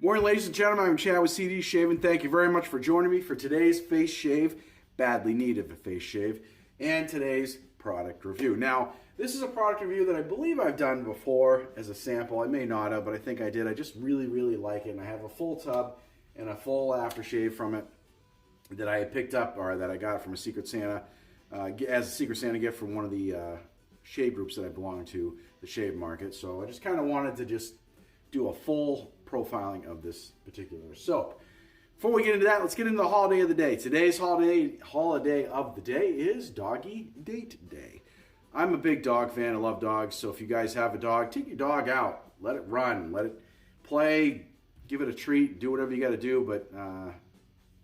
Morning, ladies and gentlemen. I'm Chad with CD Shaving. Thank you very much for joining me for today's face shave, badly needed a face shave, and today's product review. Now, this is a product review that I believe I've done before as a sample. I may not have, but I think I did. I just really, really like it, and I have a full tub and a full aftershave from it that I had picked up, or that I got from a Secret Santa, as a Secret Santa gift from one of the shave groups that I belong to, the Shave Market. So I just kind of wanted to just do a full profiling of this particular soap. Before we get into that, let's get into the holiday of the day. Today's holiday of the day is Doggy Date Day. I'm a big dog fan. I love dogs. So if you guys have a dog, take your dog out. Let it run. Let it play. Give it a treat. Do whatever you got to do. But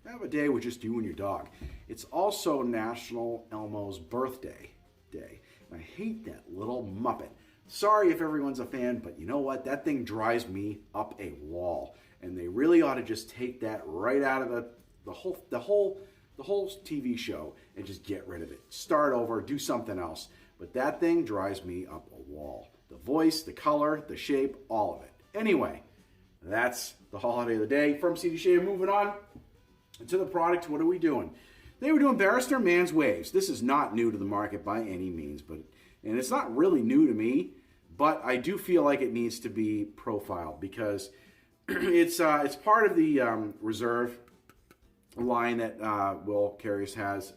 have a day with just you and your dog. It's also National Elmo's Birthday Day. And I hate that little Muppet. Sorry if everyone's a fan, but you know what? That thing drives me up a wall. And they really ought to just take that right out of the whole TV show and just get rid of it. Start over, do something else. But that thing drives me up a wall. The voice, the color, the shape, all of it. Anyway, that's the holiday of the day. From CD Shade, moving on to the product. What are we doing? They were doing Barrister and Mann Waves. This is not new to the market by any means, and it's not really new to me, but I do feel like it needs to be profiled because it's part of the Reserve line that Will Carius has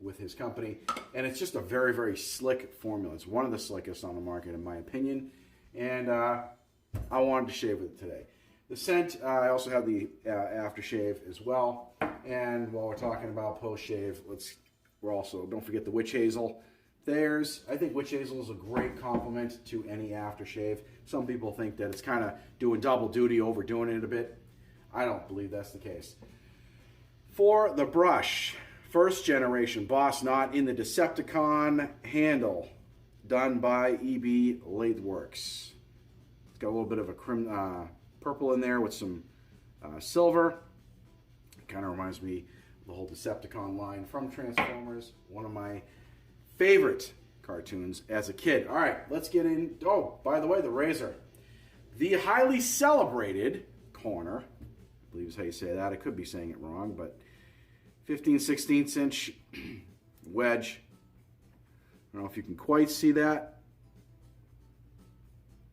with his company, and it's just a very, very slick formula. It's one of the slickest on the market in my opinion, and I wanted to shave with it today. The scent, I also have the aftershave as well, and while we're talking about post-shave, don't forget the witch hazel. I think witch hazel is a great complement to any aftershave. Some people think that it's kind of doing double duty, overdoing it a bit. I don't believe that's the case. For the brush, first generation Boss Knot in the Decepticon handle, done by EB Latheworks. It's got a little bit of a purple in there with some silver. It kind of reminds me of the whole Decepticon line from Transformers, one of my favorite cartoons as a kid. All right, let's get in. Oh, by the way, the razor. The highly celebrated corner, I believe is how you say that. I could be saying it wrong, but 15/16 inch wedge. I don't know if you can quite see that.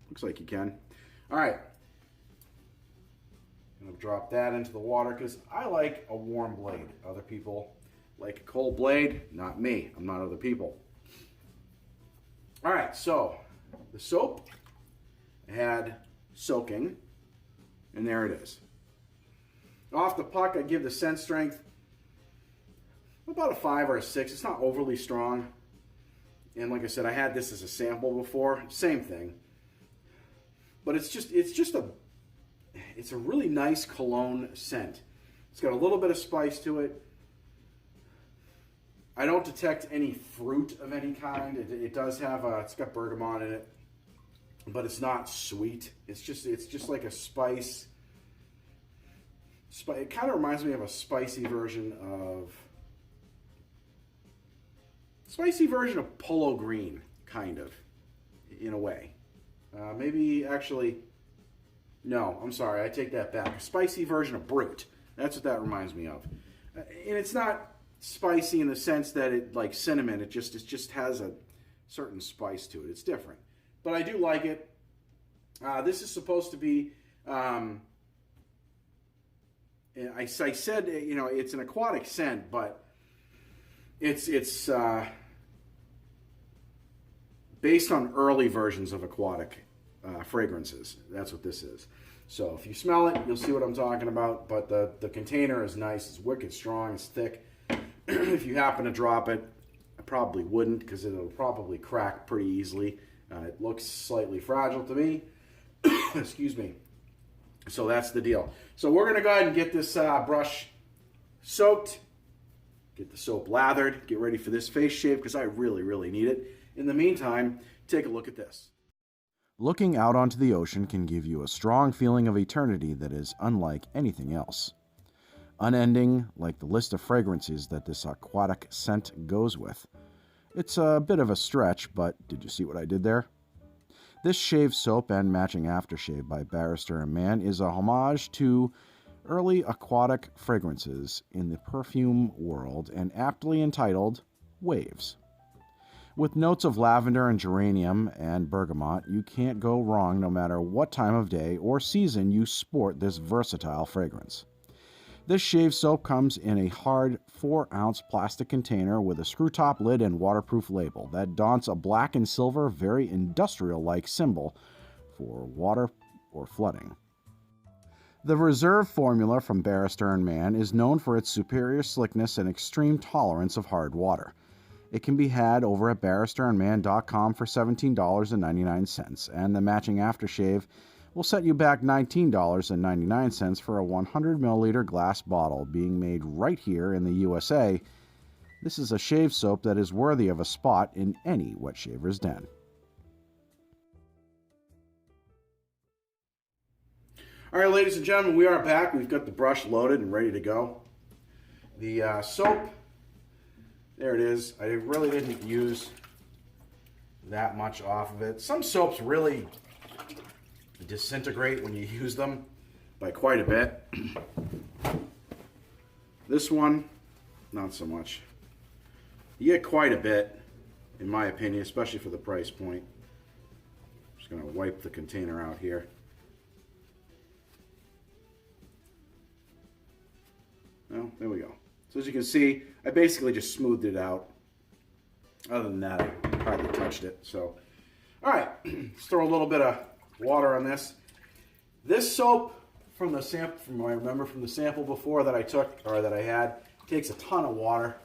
Looks like you can. All right. I'm going to drop that into the water because I like a warm blade. Other people like a cold blade, not me. I'm not other people. All right, so the soap had soaking, and there it is. Off the puck, I give the scent strength about a 5 or a 6. It's not overly strong. And like I said, I had this as a sample before. Same thing. But it's a really nice cologne scent. It's got a little bit of spice to it. I don't detect any fruit of any kind. It does have it's got bergamot in it, but it's not sweet. It's just like a spice. It kind of reminds me of a spicy version of Polo Green, kind of, in a way. Maybe actually, no, I'm sorry, I take that back. A spicy version of Brute. That's what that reminds me of. And it's not spicy in the sense that it like cinnamon. It just has a certain spice to it. It's different, but I do like it. This is supposed to be. I said it's an aquatic scent, but it's based on early versions of aquatic fragrances. That's what this is. So if you smell it, you'll see what I'm talking about. But the container is nice. It's wicked strong. It's thick. If you happen to drop it, I probably wouldn't because it'll probably crack pretty easily. It looks slightly fragile to me. Excuse me. So that's the deal. So we're going to go ahead and get this brush soaked, get the soap lathered, get ready for this face shave because I really, really need it. In the meantime, take a look at this. Looking out onto the ocean can give you a strong feeling of eternity that is unlike anything else. Unending, like the list of fragrances that this aquatic scent goes with. It's a bit of a stretch, but did you see what I did there? This shave soap and matching aftershave by Barrister and Mann is a homage to early aquatic fragrances in the perfume world and aptly entitled Waves. With notes of lavender and geranium and bergamot, you can't go wrong no matter what time of day or season you sport this versatile fragrance. This shave soap comes in a hard 4-ounce plastic container with a screw-top lid and waterproof label that daunts a black and silver, very industrial-like symbol for water or flooding. The Reserve formula from Barrister and Mann is known for its superior slickness and extreme tolerance of hard water. It can be had over at barristerandmann.com for $17.99, and the matching aftershave will set you back $19.99 for a 100 milliliter glass bottle being made right here in the USA. This is a shave soap that is worthy of a spot in any wet shaver's den. All right, ladies and gentlemen, we are back. We've got the brush loaded and ready to go. The soap, there it is. I really didn't use that much off of it. Some soaps really disintegrate when you use them by quite a bit. This one, not so much. You get quite a bit, in my opinion, especially for the price point. Just going to wipe the container out here. Well, there we go. So as you can see, I basically just smoothed it out. Other than that, I hardly touched it. So, all right, let's throw a little bit of water on this. This soap from the sample, from what I remember from the sample before that I took, or that I had, takes a ton of water.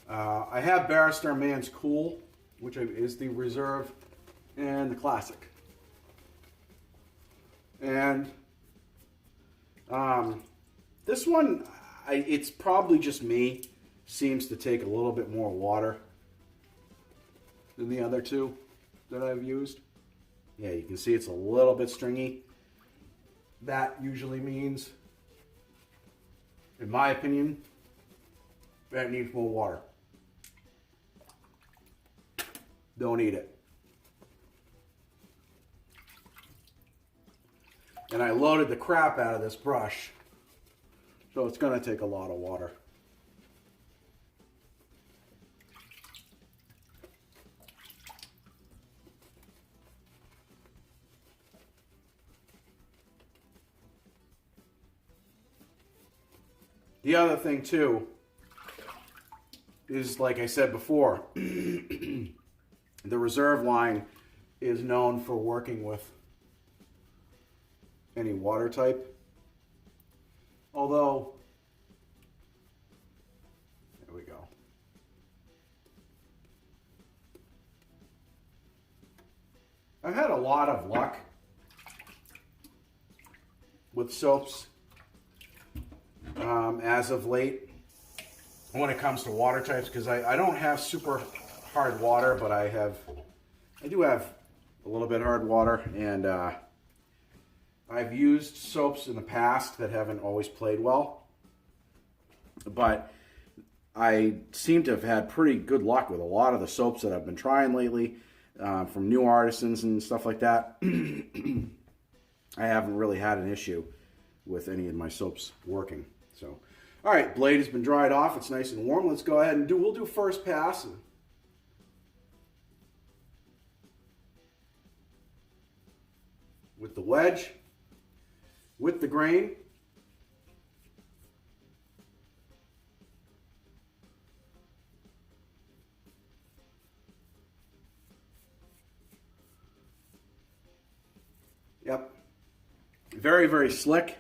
I have Barrister and Mann's Cool, which is the Reserve and the Classic. And this one, it's probably just me, seems to take a little bit more water than the other two that I've used. Yeah, you can see it's a little bit stringy. That usually means, in my opinion, that it needs more water. Don't eat it. And I loaded the crap out of this brush, so it's going to take a lot of water. The other thing too is, like I said before, the Reserve line is known for working with any water type. Although, there we go. I've had a lot of luck with soaps as of late when it comes to water types, because I don't have super hard water, but I do have a little bit hard water, and I've used soaps in the past that haven't always played well, but I seem to have had pretty good luck with a lot of the soaps that I've been trying lately, from new artisans and stuff like that. I haven't really had an issue with any of my soaps working. So, all right, blade has been dried off. It's nice and warm. Let's go ahead and we'll do first pass. With the wedge, with the grain. Yep. Very, very slick.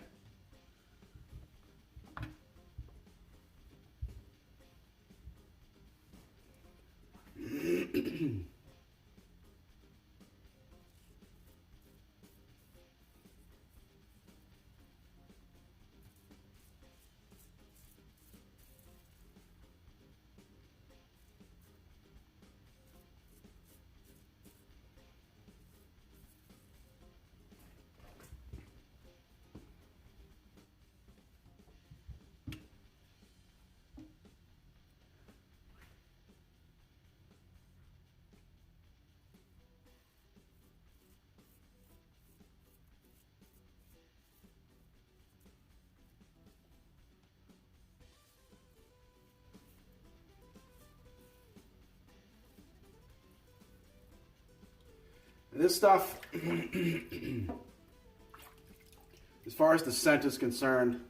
This stuff, as far as the scent is concerned,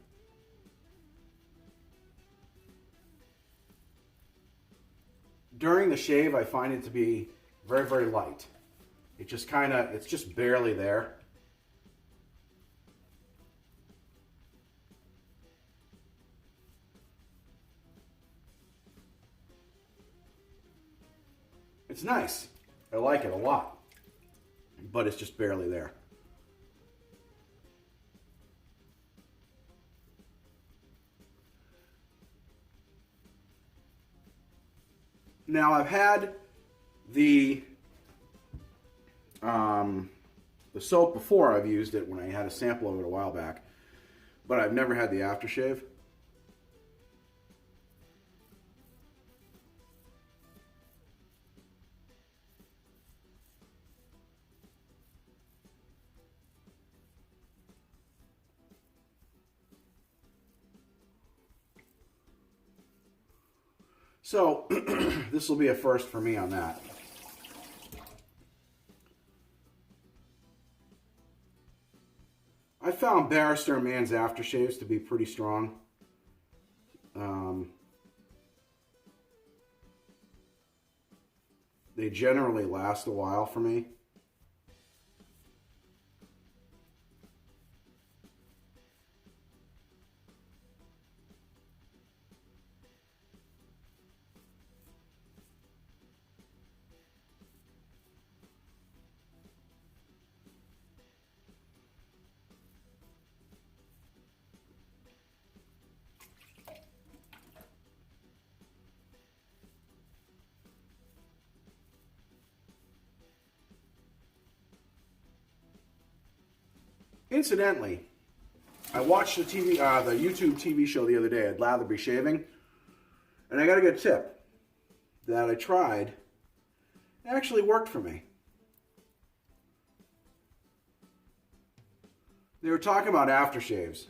during the shave, I find it to be very, very light. It just kind of, it's just barely there. It's nice. I like it a lot, but it's just barely there. Now I've had the soap before. I've used it when I had a sample of it a while back, but I've never had the aftershave. So this will be a first for me on that. I found Barrister and Mann's aftershaves to be pretty strong. They generally last a while for me. Incidentally, I watched the YouTube TV show the other day. I'd lather be shaving, and I got a good tip that I tried. It actually worked for me. They were talking about aftershaves.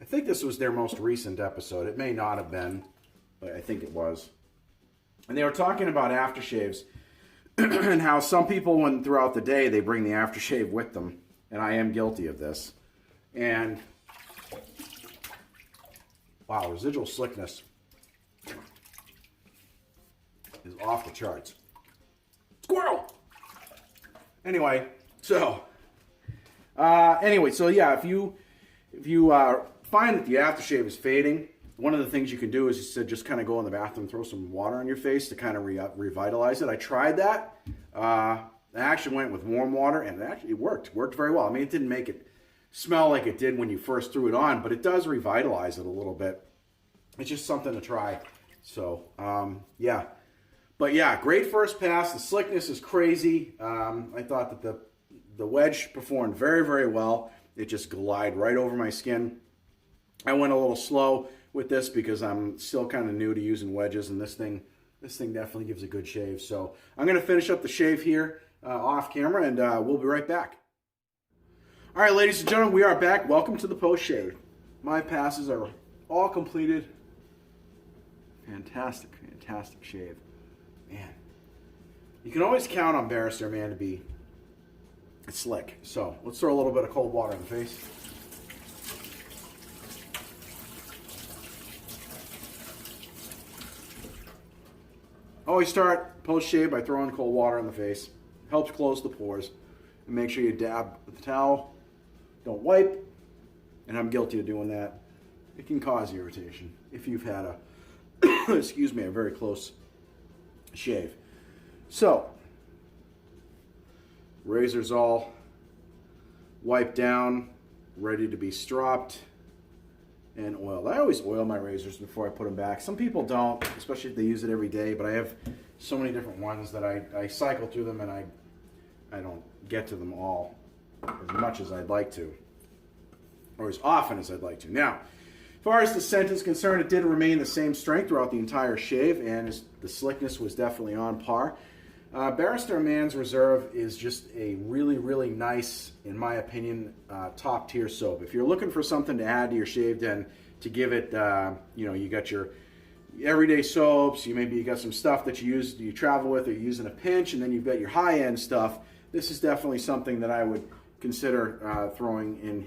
I think this was their most recent episode. It may not have been, but I think it was. And they were talking about aftershaves and how some people, when throughout the day, they bring the aftershave with them. And I am guilty of this. And, wow, residual slickness is off the charts. Squirrel! Anyway, so yeah, if you find that the aftershave is fading, one of the things you can do is just kind of go in the bathroom and throw some water on your face to kind of revitalize it. I tried that. I actually went with warm water, and it actually worked very well. I mean, it didn't make it smell like it did when you first threw it on, but it does revitalize it a little bit. It's just something to try. So, yeah. But yeah, great first pass. The slickness is crazy. I thought that the wedge performed very, very well. It just glided right over my skin. I went a little slow with this because I'm still kind of new to using wedges, and this thing definitely gives a good shave. So I'm going to finish up the shave here off camera, and we'll be right back. All right, ladies and gentlemen, we are back. Welcome to the post shave. My passes are all completed. Fantastic, fantastic shave. Man, you can always count on Barrister Man to be slick. So let's throw a little bit of cold water in the face. Always start post-shave by throwing cold water in the face. Helps close the pores. And make sure you dab with the towel. Don't wipe. And I'm guilty of doing that. It can cause irritation if you've had a, excuse me, a very close shave. So, razor's all wiped down, ready to be stropped, and oiled. I always oil my razors before I put them back. Some people don't, especially if they use it every day, but I have so many different ones that I cycle through them, and I don't get to them all as much as I'd like to, or as often as I'd like to. Now, as far as the scent is concerned, it did remain the same strength throughout the entire shave, and the slickness was definitely on par. Barrister and Mann Reserve is just a really, really nice, in my opinion, top tier soap. If you're looking for something to add to your shave den to give it, you got your everyday soaps, maybe you got some stuff that you travel with or you use in a pinch, and then you've got your high-end stuff. This is definitely something that I would consider throwing in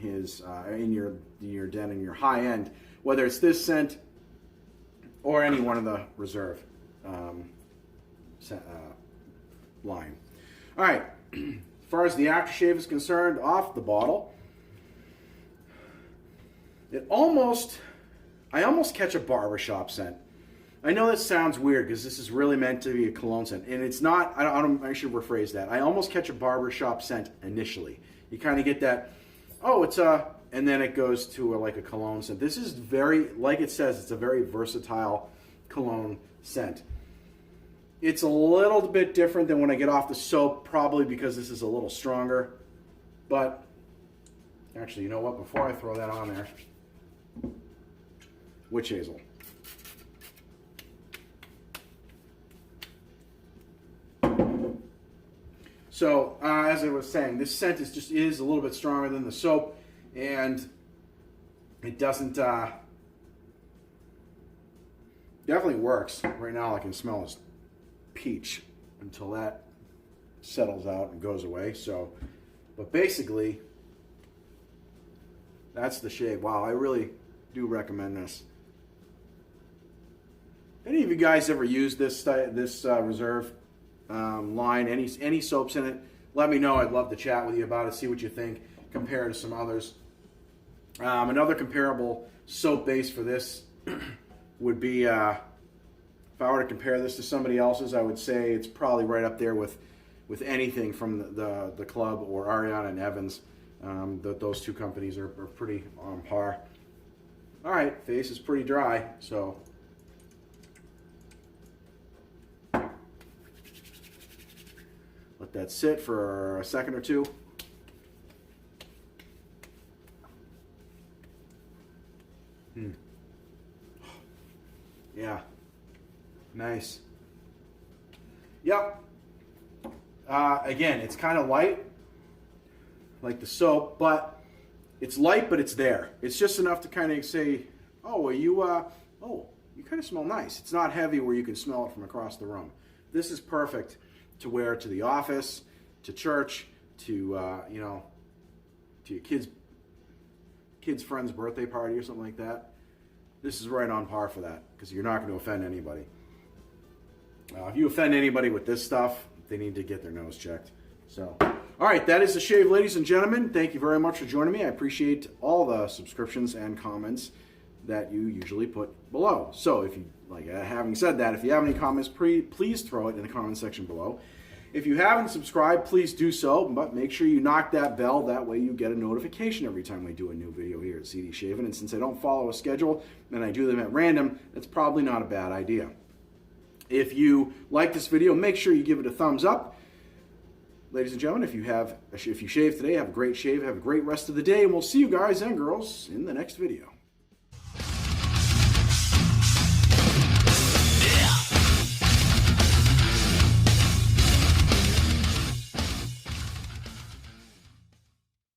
in your den in your high-end, whether it's this scent or any one of the Reserve line. All right, as far as the aftershave is concerned, off the bottle, I almost catch a barbershop scent. I know that sounds weird because this is really meant to be a cologne scent, and it's not. I should rephrase that. I almost catch a barbershop scent initially. You kind of get that, oh, it's and then it goes to like a cologne scent. This is very, like it says, it's a very versatile cologne scent. It's a little bit different than when I get off the soap, probably because this is a little stronger. But actually, you know what? Before I throw that on there, witch hazel. So, as I was saying, this scent is a little bit stronger than the soap, and it doesn't, definitely works. Right now, I can smell this peach until that settles out and goes away. So, but basically, that's the shave. Wow, I really do recommend this. Any of you guys ever used this Reserve line, any soaps in it, let me know. I'd love to chat with you about it, see what you think, compare it to some others. Another comparable soap base for this would be, if I were to compare this to somebody else's, I would say it's probably right up there with anything from the Club or Ariana and Evans. Those two companies are pretty on par. All right, face is pretty dry, so let that sit for a second or two. Yeah, nice. Yep. Again, it's kind of light, like the soap, but it's light, but it's there. It's just enough to kind of say, oh, well, you kind of smell nice. It's not heavy where you can smell it from across the room. This is perfect to wear to the office, to church, to to your kid's friend's birthday party or something like that. This is right on par for that because you're not going to offend anybody. If you offend anybody with this stuff, they need to get their nose checked. So, all right, that is the shave, ladies and gentlemen. Thank you very much for joining me. I appreciate all the subscriptions and comments that you usually put below. So, if you having said that, if you have any comments, please throw it in the comment section below. If you haven't subscribed, please do so, but make sure you knock that bell. That way you get a notification every time we do a new video here at CD Shaving. And since I don't follow a schedule and I do them at random, that's probably not a bad idea. If you like this video, make sure you give it a thumbs up. Ladies and gentlemen, if you shave today, have a great shave, have a great rest of the day, and we'll see you guys and girls in the next video.